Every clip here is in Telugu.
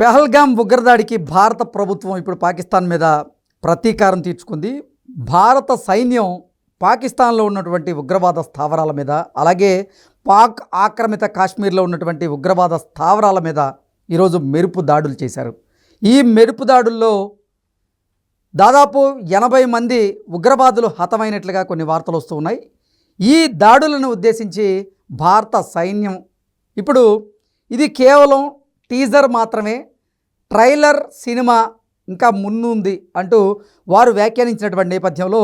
పెహల్గాం ఉగ్రదాడికి భారత ప్రభుత్వం ఇప్పుడు పాకిస్తాన్ మీద ప్రతీకారం తీర్చుకుంది. భారత సైన్యం పాకిస్తాన్లో ఉన్నటువంటి ఉగ్రవాద స్థావరాల మీద, అలాగే పాక్ ఆక్రమిత కాశ్మీర్లో ఉన్నటువంటి ఉగ్రవాద స్థావరాల మీద ఈరోజు మెరుపు దాడులు చేశారు. ఈ మెరుపు దాడుల్లో దాదాపు 80 మంది ఉగ్రవాదులు హతమైనట్లుగా కొన్ని వార్తలు వస్తూ ఉన్నాయి. ఈ దాడులను ఉద్దేశించి భారత సైన్యం ఇప్పుడు ఇది కేవలం టీజర్ మాత్రమే, ట్రైలర్ సినిమా ఇంకా ముందుంది అంటూ వారు వ్యాఖ్యానించినటువంటి నేపథ్యంలో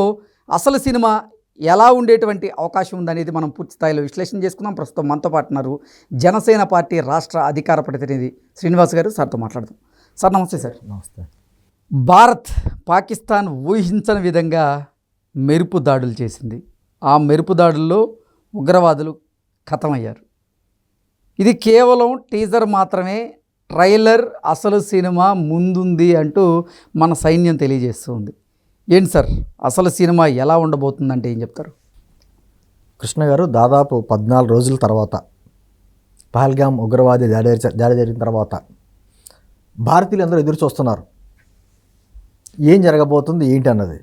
అసలు సినిమా ఎలా ఉండేటువంటి అవకాశం ఉందనేది మనం పూర్తి స్థాయిలో విశ్లేషణ చేసుకుందాం. ప్రస్తుతం మనతో పాటు ఉన్నారు జనసేన పార్టీ రాష్ట్ర అధికార ప్రతినిధి శ్రీనివాస్ గారు. సార్తో మాట్లాడదాం. సార్ నమస్తే. సార్ నమస్తే. భారత్ పాకిస్తాన్ ఊహించని విధంగా మెరుపు దాడులు చేసింది. ఆ మెరుపు దాడుల్లో ఉగ్రవాదులు ఖతమయ్యారు. ఇది కేవలం టీజర్ మాత్రమే, ట్రైలర్ అసలు సినిమా ముందుంది అంటూ మన సైన్యం తెలియజేస్తుంది. ఏంటి సార్ అసలు సినిమా ఎలా ఉండబోతుందంటే ఏం చెప్తారు? కృష్ణ గారు, దాదాపు 14 రోజుల తర్వాత పహల్గాం ఉగ్రవాది దాడి జరిగిన తర్వాత భారతీయులు అందరూ ఎదురు చూస్తున్నారు ఏం జరగబోతుంది ఏంటి అన్నది.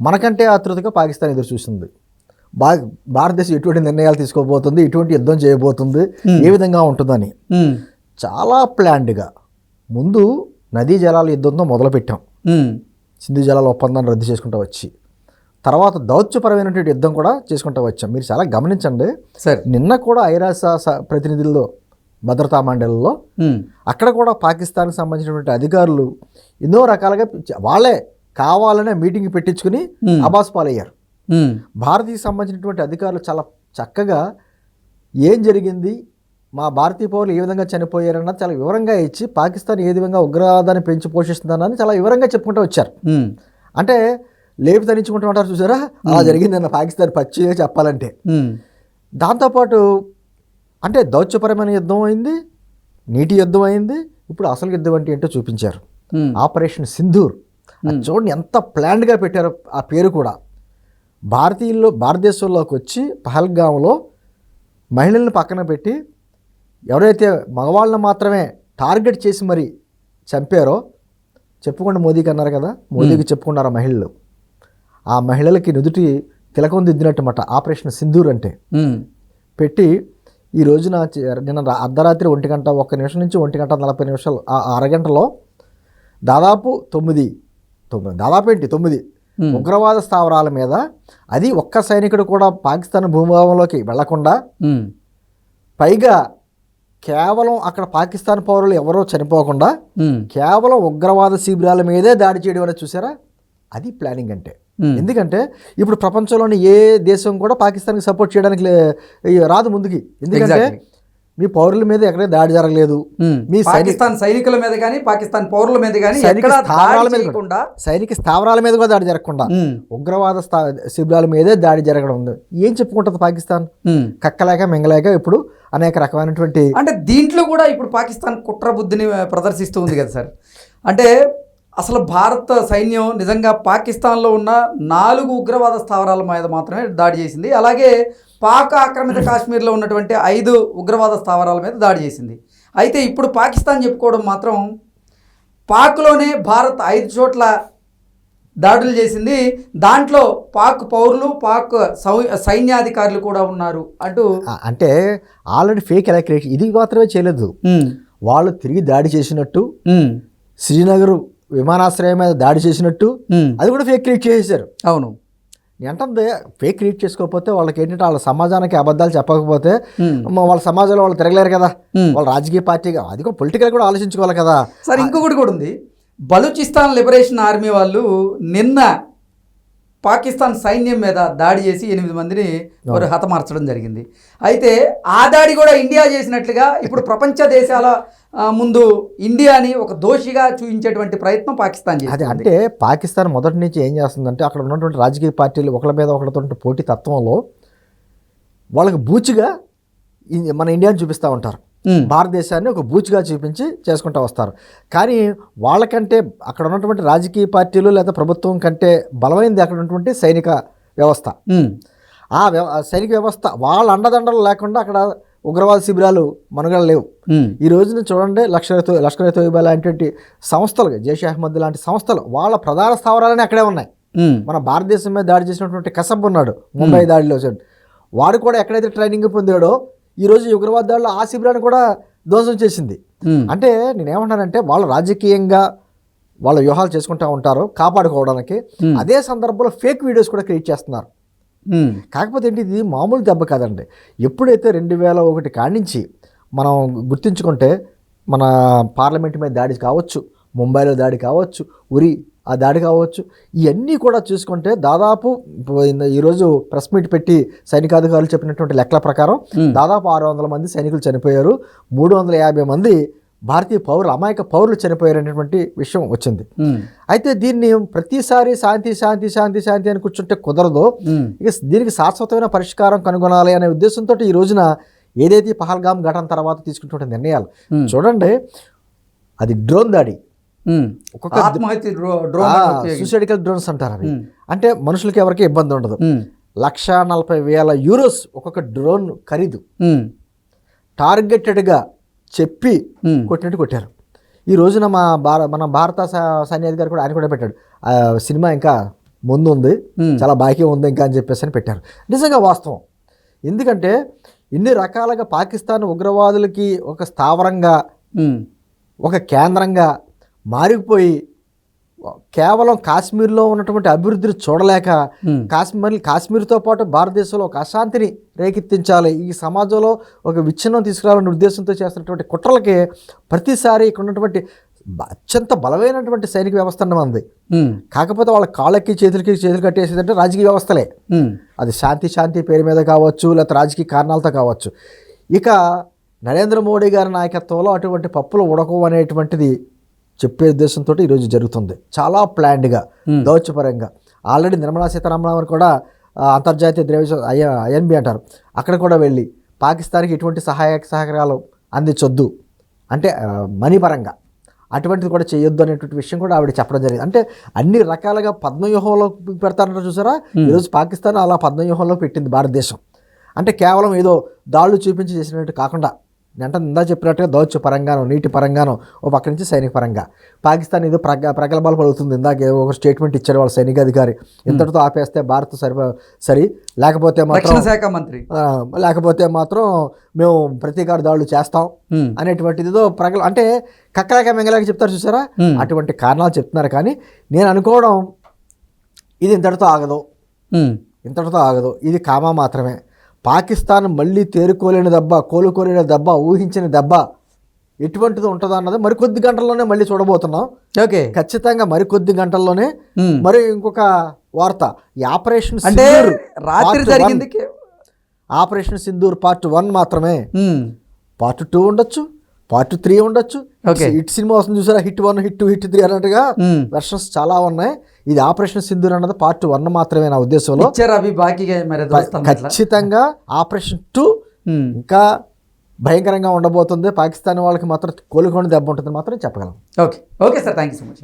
మనకంటే ఆతృతగా పాకిస్తాన్ ఎదురు చూస్తుంది. భారతదేశం ఎటువంటి నిర్ణయాలు తీసుకోబోతుంది, ఎటువంటి యుద్ధం చేయబోతుంది, ఏ విధంగా ఉంటుందని చాలా ప్లాన్డ్గా ముందు నదీ జలాల యుద్ధంతో మొదలుపెట్టాం. సింధు జలాల ఒప్పందాన్ని రద్దు చేసుకుంటూ వచ్చి తర్వాత దౌత్యపరమైనటువంటి యుద్ధం కూడా చేసుకుంటూ వచ్చాం. మీరు చాలా గమనించండి సార్, నిన్న కూడా ఐరాస ప్రతినిధుల్లో భద్రతా మండలిలో అక్కడ కూడా పాకిస్తాన్కి సంబంధించినటువంటి అధికారులు ఎన్నో రకాలుగా వాళ్ళే కావాలనే మీటింగ్ పెట్టించుకుని అబాస్ పాలయ్యారు. భారతీయకి సంబంధించినటువంటి అధికారులు చాలా చక్కగా ఏం జరిగింది, మా భారతీయ పౌరులు ఏ విధంగా చనిపోయారన్నది చాలా వివరంగా ఇచ్చి పాకిస్తాన్ ఏ విధంగా ఉగ్రవాదాన్ని పెంచి పోషిస్తుందన్నది చాలా వివరంగా చెప్పుకుంటూ వచ్చారు. అంటే లేపు తరించుకుంటూ ఉంటారు చూసారా, అలా జరిగిందన్న పాకిస్తాన్ పచ్చిగా చెప్పాలంటే. దాంతోపాటు అంటే దౌత్యపరమైన యుద్ధం అయింది, నీటి యుద్ధం అయింది, ఇప్పుడు అసలు యుద్ధం అంటే ఏంటో చూపించారు. ఆపరేషన్ సింధూర్ చూడండి ఎంత ప్లాన్డ్గా పెట్టారో. ఆ పేరు కూడా భారతదేశంలోకి వచ్చి పహల్గాంలో మహిళలను పక్కన పెట్టి ఎవరైతే మగవాళ్ళని మాత్రమే టార్గెట్ చేసి మరి చంపారో చెప్పుకోండి, మోదీకి అన్నారు కదా, మోదీకి చెప్పుకున్నారు మహిళలు. ఆ మహిళలకి నుదుటి తిలకం దిద్దినట్టు మాట ఆపరేషన్ సింధూర్ అంటే పెట్టి ఈ రోజున నిన్న అర్ధరాత్రి 1:01 నుంచి 1:40 ఆ అరగంటలో దాదాపు 9 ఉగ్రవాద స్థావరాల మీద, అది ఒక్క సైనికుడు కూడా పాకిస్తాన్ భూభాగంలోకి వెళ్లకుండా, పైగా కేవలం అక్కడ పాకిస్తాన్ పౌరులు ఎవరో చనిపోకుండా కేవలం ఉగ్రవాద శిబిరాల మీదే దాడి చేయడం అనేది చూసారా, అది ప్లానింగ్ అంటే. ఎందుకంటే ఇప్పుడు ప్రపంచంలోని ఏ దేశం కూడా పాకిస్తాన్కి సపోర్ట్ చేయడానికి రాదు ముందుకి. ఎందుకంటే మీ పౌరుల మీద ఎక్కడే దాడి జరగలేదు, మీ పాకిస్తాన్ సైనికుల మీద కానీ పాకిస్తాన్ పౌరుల మీద కానీ సైనిక స్థావరాల మీద కూడా దాడి జరగకుండా ఉగ్రవాద శిబిరాల మీదే దాడి జరగడం ఉంది. ఏం చెప్పుకుంటుంది పాకిస్తాన్? కక్కలేక మింగలేక ఇప్పుడు అనేక రకమైనటువంటి, అంటే దీంట్లో కూడా ఇప్పుడు పాకిస్తాన్ కుట్ర బుద్ధిని ప్రదర్శిస్తూ ఉంది కదా సార్. అంటే అసలు భారత సైన్యం నిజంగా పాకిస్తాన్లో ఉన్న 4 ఉగ్రవాద స్థావరాల మీద మాత్రమే దాడి చేసింది. అలాగే పాక్ ఆక్రమిత కాశ్మీర్లో ఉన్నటువంటి 5 ఉగ్రవాద స్థావరాల మీద దాడి చేసింది. అయితే ఇప్పుడు పాకిస్తాన్ చెప్పుకోవడం మాత్రం పాక్లోనే భారత్ 5 చోట్ల దాడులు చేసింది, దాంట్లో పాక్ పౌరులు, పాక్ సైన్యాధికారులు కూడా ఉన్నారు అంటూ. అంటే ఆల్రెడీ ఫేక్ ఎలా క్రియేట్, ఇది మాత్రమే చేయలేదు, వాళ్ళు తిరిగి దాడి చేసినట్టు, శ్రీనగర్ విమానాశ్రయం మీద దాడి చేసినట్టు అది కూడా ఫేక్ క్రియేట్ చేసేసారు. అవును, అంటే ఫేక్ క్రియేట్ చేసుకోకపోతే వాళ్ళకి ఏంటంటే వాళ్ళ సమాజానికి అబద్ధాలు చెప్పకపోతే వాళ్ళ సమాజంలో వాళ్ళు తిరగలేరు కదా, వాళ్ళ రాజకీయ పార్టీగా అది కూడా పొలిటికల్ కూడా ఆలోచించుకోవాలి కదా సార్. ఇంకొకటి కూడా ఉంది, బలూచిస్తాన్ లిబరేషన్ ఆర్మీ వాళ్ళు నిన్న పాకిస్తాన్ సైన్యం మీద దాడి చేసి 8 మందిని వారు హతమార్చడం జరిగింది. అయితే ఆ దాడి కూడా ఇండియా చేసినట్లుగా ఇప్పుడు ప్రపంచ దేశాల ముందు ఇండియాని ఒక దోషిగా చూపించేటువంటి ప్రయత్నం పాకిస్తాన్ చేసింది. అంటే పాకిస్తాన్ మొదటి నుంచి ఏం చేస్తుందంటే అక్కడ ఉన్నటువంటి రాజకీయ పార్టీలు ఒకళ్ళ మీద ఒకళ్ళతో పోటీ తత్వంలో వాళ్ళకి బూచిగా మన ఇండియాని చూపిస్తూ ఉంటారు, భారతదేశాన్ని ఒక బూచిగా చూపించి చేసుకుంటూ వస్తారు. కానీ వాళ్ళకంటే అక్కడ ఉన్నటువంటి రాజకీయ పార్టీలు లేదా ప్రభుత్వం కంటే బలమైనది అక్కడ ఉన్నటువంటి సైనిక వ్యవస్థ. ఆ సైనిక వ్యవస్థ వాళ్ళ అండదండలు లేకుండా అక్కడ ఉగ్రవాద శిబిరాలు మనుగడ లేవు. ఈ రోజున చూడండి లష్కర్ తోయిబా లాంటి సంస్థలు, జైష్ అహ్మద్ లాంటి సంస్థలు వాళ్ళ ప్రధాన స్థావరాలన్నీ అక్కడే ఉన్నాయి. మన భారతదేశం మీద దాడి చేసినటువంటి కసబ్ ఉన్నాడు ముంబై దాడిలో, వాడు కూడా ఎక్కడైతే ట్రైనింగ్ పొందాడో ఈరోజు ఈ ఉగ్రవాద దాడిలో ఆ శిబిరాన్ని కూడా ధ్వంసం చేసింది. అంటే నేనేమంటానంటే వాళ్ళు రాజకీయంగా వాళ్ళ వ్యూహాలు చేసుకుంటూ ఉంటారు కాపాడుకోవడానికి, అదే సందర్భంలో ఫేక్ వీడియోస్ కూడా క్రియేట్ చేస్తున్నారు. కాకపోతే ఏంటి, ఇది మామూలు దెబ్బ కాదండి. ఎప్పుడైతే 2001 కాడించి మనం గుర్తించుకుంటే మన పార్లమెంట్ మీద దాడి కావచ్చు, ముంబైలో దాడి కావచ్చు, ఉరి ఆ దాడి కావచ్చు, ఇవన్నీ కూడా చూసుకుంటే దాదాపు ఈరోజు ప్రెస్ మీట్ పెట్టి సైనికాధికారులు చెప్పినటువంటి లెక్కల ప్రకారం దాదాపు 600 మంది సైనికులు చనిపోయారు, 350 మంది భారతీయ పౌరులు, అమాయక పౌరులు చనిపోయారనేటువంటి విషయం వచ్చింది. అయితే దీన్ని ప్రతిసారి శాంతి శాంతి శాంతి శాంతి అని కూర్చుంటే కుదరదు, ఇక దీనికి శాశ్వతమైన పరిష్కారం కనుగొనాలి అనే ఉద్దేశంతో ఈ రోజున ఏదైతే పహల్గామ్ ఘటన తర్వాత తీసుకుంటున్న నిర్ణయాలు చూడండి, అది డ్రోన్ దాడి, సూసైడికల్ డ్రోన్స్ అంటారు అవి. అంటే మనుషులకి ఎవరికి ఇబ్బంది ఉండదు. 1,40,000 యూరోస్ ఒక్కొక్క డ్రోన్ ఖరీదు. టార్గెటెడ్గా చెప్పి కొట్టినట్టు కొట్టారు. ఈ రోజున మన భారత సైన్యాధికారి కూడా ఆయన కూడా పెట్టాడు, సినిమా ఇంకా ముందు ఉంది, చాలా బాకీ ఉంది ఇంకా అని చెప్పేసి అని పెట్టారు. నిజంగా వాస్తవం. ఎందుకంటే ఇన్ని రకాలుగా పాకిస్తాన్ ఉగ్రవాదులకి ఒక స్థావరంగా, ఒక కేంద్రంగా మారిపోయి కేవలం కాశ్మీర్లో ఉన్నటువంటి అభివృద్ధిని చూడలేక కాశ్మీర్తో పాటు భారతదేశంలో ఒక అశాంతిని రేకెత్తించాలి, ఈ సమాజంలో ఒక విచ్ఛిన్నం తీసుకురావాలనే ఉద్దేశంతో చేస్తున్నటువంటి కుట్రలకి ప్రతిసారి ఇక్కడ ఉన్నటువంటి అత్యంత బలమైనటువంటి సైనిక వ్యవస్థ ఉంది. కాకపోతే వాళ్ళ కాళ్ళకి చేతులు కట్టేసేదంటే రాజకీయ వ్యవస్థలే. అది శాంతి పేరు మీద కావచ్చు, లేకపోతే రాజకీయ కారణాలతో కావచ్చు. ఇక నరేంద్ర మోడీ గారి నాయకత్వంలో అటువంటి పప్పులు ఉడకవు అనేటువంటిది చెప్పే ఉద్దేశంతో ఈరోజు జరుగుతుంది. చాలా ప్లాన్డ్గా, దౌత్యపరంగా. ఆల్రెడీ నిర్మలా సీతారామన్ కూడా అంతర్జాతీయ ద్రవ్య INB అంటారు, అక్కడ కూడా వెళ్ళి పాకిస్తాన్కి ఎటువంటి సహకారాలు అందించొద్దు, అంటే మనీ పరంగా అటువంటిది కూడా చేయొద్దు అనేటువంటి విషయం కూడా ఆవిడ చెప్పడం జరిగింది. అంటే అన్ని రకాలుగా పద్మవ్యూహంలో పెడతారంటారు చూసారా, ఈరోజు పాకిస్తాన్ అలా పద్మవ్యూహంలో పెట్టింది భారతదేశం. అంటే కేవలం ఏదో దాళ్ళు చూపించి చేసినట్టు కాకుండా, అంటే ఇందా చెప్పినట్టుగా దౌత్య పరంగానో, నీటి పరంగానో, ఓ పక్క నుంచి సైనిక పరంగా పాకిస్తాన్ ఏదో ప్రగల్భాలు పలుకుతుంది. ఇందాక ఒక స్టేట్మెంట్ ఇచ్చారు వాళ్ళ సైనికాధికారి, ఇంతటితో ఆపేస్తే భారత్ సరి, లేకపోతే మాత్రం శాఖ మంత్రి, లేకపోతే మాత్రం మేము ప్రతీకార దాడులు చేస్తాం అనేటువంటిది ఏదో అంటే కక్కలాక మెంగలాగా చెప్తారు చూసారా, అటువంటి కారణాలు చెప్తున్నారు. కానీ నేను అనుకోవడం ఇది ఇంతటితో ఆగదు, ఇది కామా మాత్రమే. పాకిస్తాన్ మళ్ళీ కోలుకోలేని దెబ్బ, ఊహించిన దెబ్బ ఎటువంటిది ఉంటుందో అన్నది మరికొద్ది గంటల్లోనే మళ్ళీ చూడబోతున్నాం. ఓకే, ఖచ్చితంగా మరికొద్ది గంటల్లోనే. మరి ఇంకొక వార్త, ఈ ఆపరేషన్ సింధూర్ రాత్రి జరిగింది. ఆపరేషన్ సింధూర్ పార్ట్ 1 మాత్రమే, పార్ట్ 2 ఉండొచ్చు, పార్ట్ 3 ఉండొచ్చు. హిట్ సినిమా వస్తుంది చూసారా, హిట్ 1, హిట్ 2, హిట్ 3 అన్నట్టుగా వెర్షన్స్ చాలా ఉన్నాయి. ఇది ఆపరేషన్ సింధూర్ అన్నది పార్ట్ 1 మాత్రమే నా ఉద్దేశంలో. ఖచ్చితంగా ఆపరేషన్ 2 ఇంకా భయంకరంగా ఉండబోతుంది. పాకిస్తాన్ వాళ్ళకి మాత్రం కోలుకొని దెబ్బ ఉంటుంది మాత్రం చెప్పగలం. Okay sir, thank you so much.